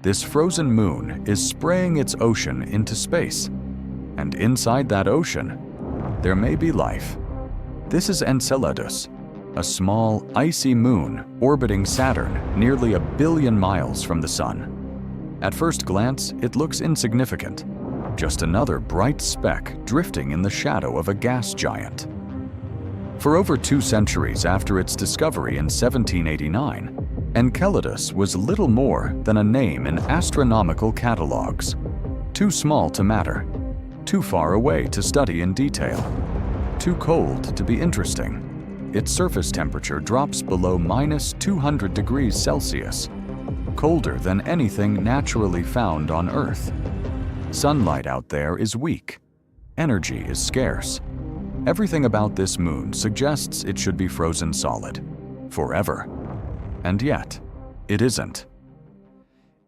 This frozen moon is spraying its ocean into space, and inside that ocean, there may be life. This is Enceladus, a small, icy moon orbiting Saturn nearly 1 billion miles from the Sun. At first glance, it looks insignificant, just another bright speck drifting in the shadow of a gas giant. For over 2 centuries after its discovery in 1789, Enceladus was little more than a name in astronomical catalogs. Too small to matter, too far away to study in detail, too cold to be interesting. Its surface temperature drops below -200 degrees Celsius, colder than anything naturally found on Earth. Sunlight out there is weak. Energy is scarce. Everything about this moon suggests it should be frozen solid, forever. And yet, it isn't.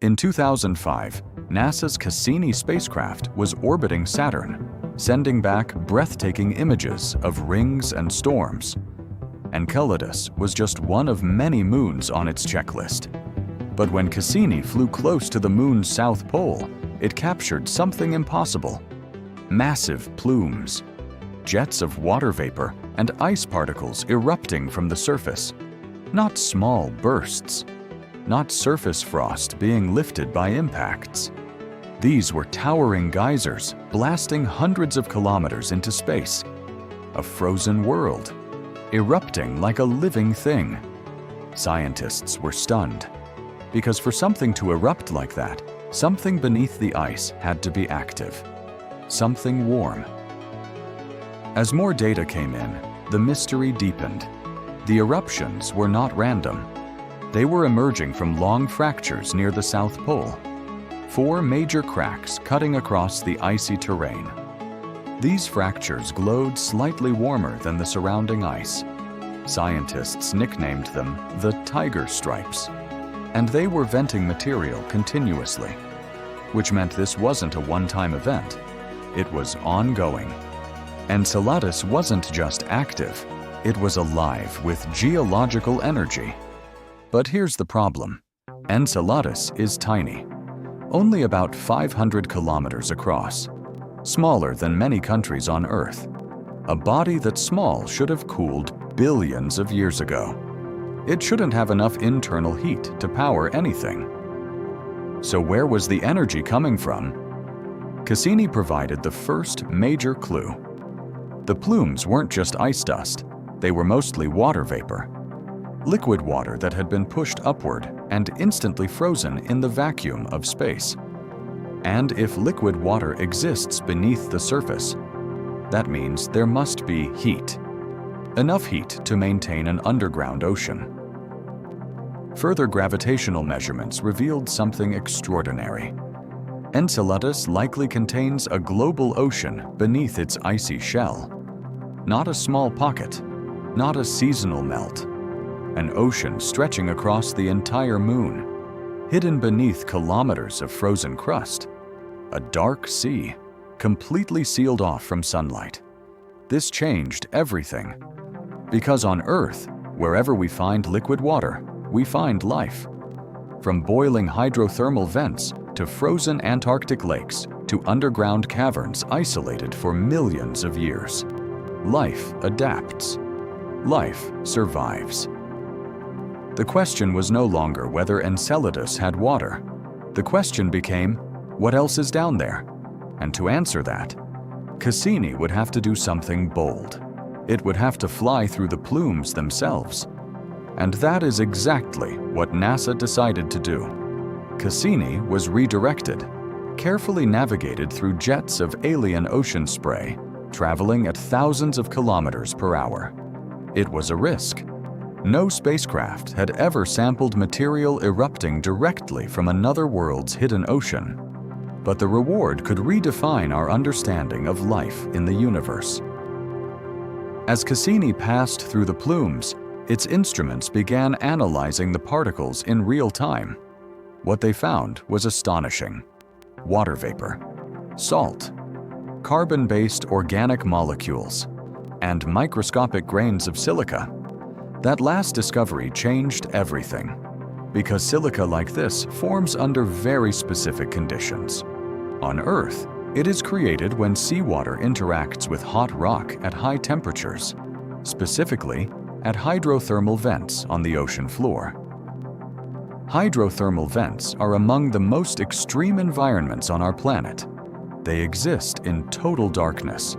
In 2005, NASA's Cassini spacecraft was orbiting Saturn, sending back breathtaking images of rings and storms. Enceladus was just one of many moons on its checklist. But when Cassini flew close to the moon's south pole, it captured something impossible: massive plumes, jets of water vapor and ice particles erupting from the surface. Not small bursts, not surface frost being lifted by impacts. These were towering geysers blasting hundreds of kilometers into space. A frozen world, erupting like a living thing. Scientists were stunned, because for something to erupt like that, something beneath the ice had to be active, something warm. As more data came in, the mystery deepened. The eruptions were not random. They were emerging from long fractures near the South Pole, 4 major cracks cutting across the icy terrain. These fractures glowed slightly warmer than the surrounding ice. Scientists nicknamed them the tiger stripes, and they were venting material continuously, which meant this wasn't a one-time event. It was ongoing. Enceladus wasn't just active, it was alive with geological energy. But here's the problem. Enceladus is tiny, only about 500 kilometers across, smaller than many countries on Earth. A body that small should have cooled billions of years ago. It shouldn't have enough internal heat to power anything. So where was the energy coming from? Cassini provided the first major clue. The plumes weren't just ice dust, they were mostly water vapor. Liquid water that had been pushed upward and instantly frozen in the vacuum of space. And if liquid water exists beneath the surface, that means there must be heat. Enough heat to maintain an underground ocean. Further gravitational measurements revealed something extraordinary. Enceladus likely contains a global ocean beneath its icy shell. Not a small pocket, not a seasonal melt. An ocean stretching across the entire moon, hidden beneath kilometers of frozen crust. A dark sea, completely sealed off from sunlight. This changed everything. Because on Earth, wherever we find liquid water, we find life. From boiling hydrothermal vents to frozen Antarctic lakes to underground caverns isolated for millions of years. Life adapts. Life survives. The question was no longer whether Enceladus had water. The question became, what else is down there? And to answer that, Cassini would have to do something bold. It would have to fly through the plumes themselves. And that is exactly what NASA decided to do. Cassini was redirected, carefully navigated through jets of alien ocean spray, traveling at thousands of kilometers per hour. It was a risk. No spacecraft had ever sampled material erupting directly from another world's hidden ocean. But the reward could redefine our understanding of life in the universe. As Cassini passed through the plumes, its instruments began analyzing the particles in real time. What they found was astonishing. Water vapor, salt, carbon-based organic molecules, and microscopic grains of silica. That last discovery changed everything. because silica like this forms under very specific conditions. On Earth, it is created when seawater interacts with hot rock at high temperatures, specifically at hydrothermal vents on the ocean floor. Hydrothermal vents are among the most extreme environments on our planet. They exist in total darkness,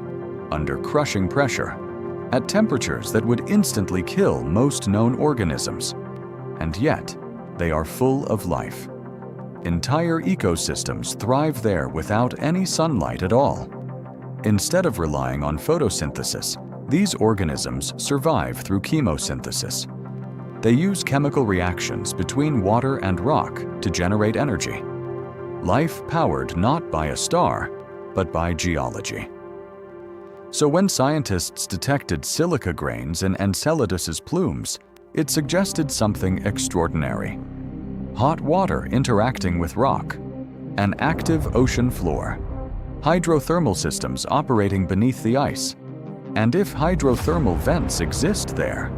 under crushing pressure, at temperatures that would instantly kill most known organisms. And yet, they are full of life. Entire ecosystems thrive there without any sunlight at all. Instead of relying on photosynthesis, these organisms survive through chemosynthesis. They use chemical reactions between water and rock to generate energy. Life powered not by a star, but by geology. So when scientists detected silica grains in Enceladus's plumes, it suggested something extraordinary. Hot water interacting with rock, an active ocean floor, hydrothermal systems operating beneath the ice. And if hydrothermal vents exist there,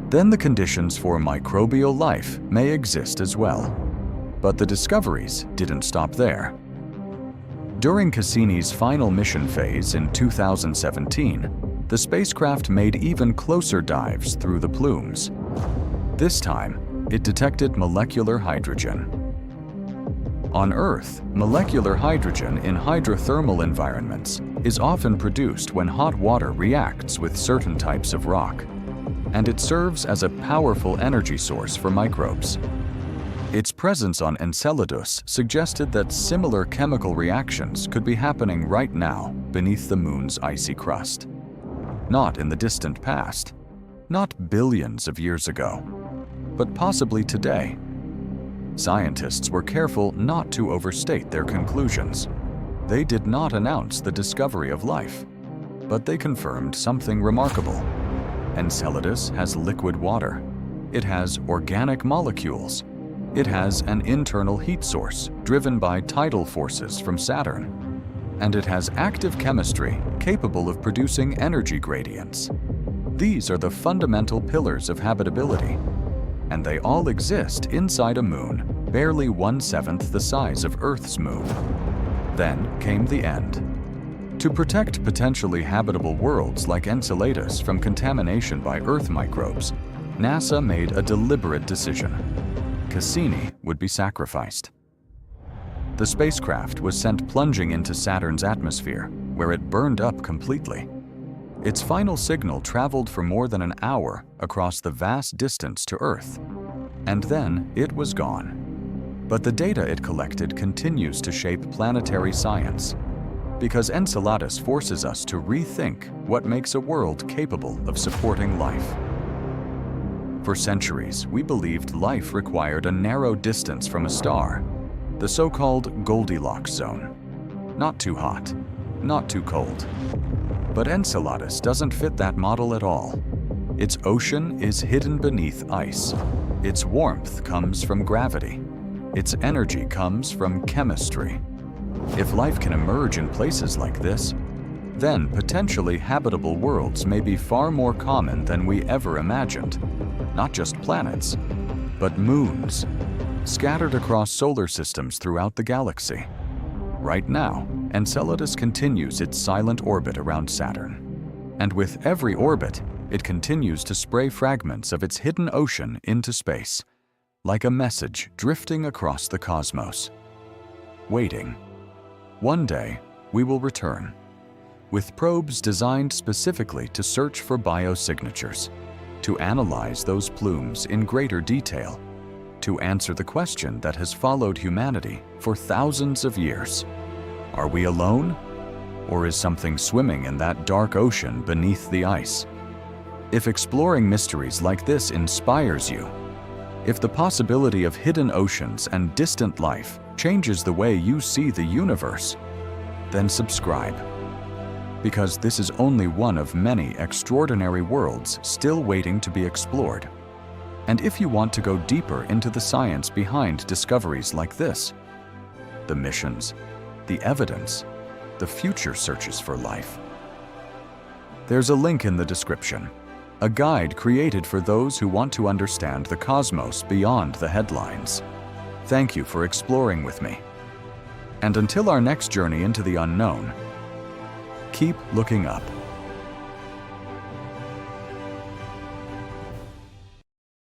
then the conditions for microbial life may exist as well. But the discoveries didn't stop there. During Cassini's final mission phase in 2017, the spacecraft made even closer dives through the plumes. This time, it detected molecular hydrogen. On Earth, molecular hydrogen in hydrothermal environments is often produced when hot water reacts with certain types of rock, and it serves as a powerful energy source for microbes. Its presence on Enceladus suggested that similar chemical reactions could be happening right now beneath the Moon's icy crust. Not in the distant past, not billions of years ago, but possibly today. Scientists were careful not to overstate their conclusions. They did not announce the discovery of life, but they confirmed something remarkable. Enceladus has liquid water. It has organic molecules. It has an internal heat source driven by tidal forces from Saturn. And it has active chemistry capable of producing energy gradients. These are the fundamental pillars of habitability, and they all exist inside a moon barely 1/7 the size of Earth's moon. Then came the end. To protect potentially habitable worlds like Enceladus from contamination by Earth microbes, NASA made a deliberate decision. Cassini would be sacrificed. The spacecraft was sent plunging into Saturn's atmosphere, where it burned up completely. Its final signal traveled for more than an hour across the vast distance to Earth, and then it was gone. But the data it collected continues to shape planetary science, because Enceladus forces us to rethink what makes a world capable of supporting life. For centuries, we believed life required a narrow distance from a star, the so-called Goldilocks zone. Not too hot, not too cold. But Enceladus doesn't fit that model at all. Its ocean is hidden beneath ice. Its warmth comes from gravity. Its energy comes from chemistry. If life can emerge in places like this, then potentially habitable worlds may be far more common than we ever imagined. Not just planets, but moons, scattered across solar systems throughout the galaxy. Right now, Enceladus continues its silent orbit around Saturn. And with every orbit, it continues to spray fragments of its hidden ocean into space, like a message drifting across the cosmos. Waiting. One day, we will return, with probes designed specifically to search for biosignatures, to analyze those plumes in greater detail, to answer the question that has followed humanity for thousands of years. Are we alone? Or is something swimming in that dark ocean beneath the ice? If exploring mysteries like this inspires you, if the possibility of hidden oceans and distant life changes the way you see the universe, then subscribe. Because this is only one of many extraordinary worlds still waiting to be explored. And if you want to go deeper into the science behind discoveries like this, the missions, the evidence, the future searches for life, there's a link in the description. a guide created for those who want to understand the cosmos beyond the headlines. Thank you for exploring with me. And until our next journey into the unknown, keep looking up.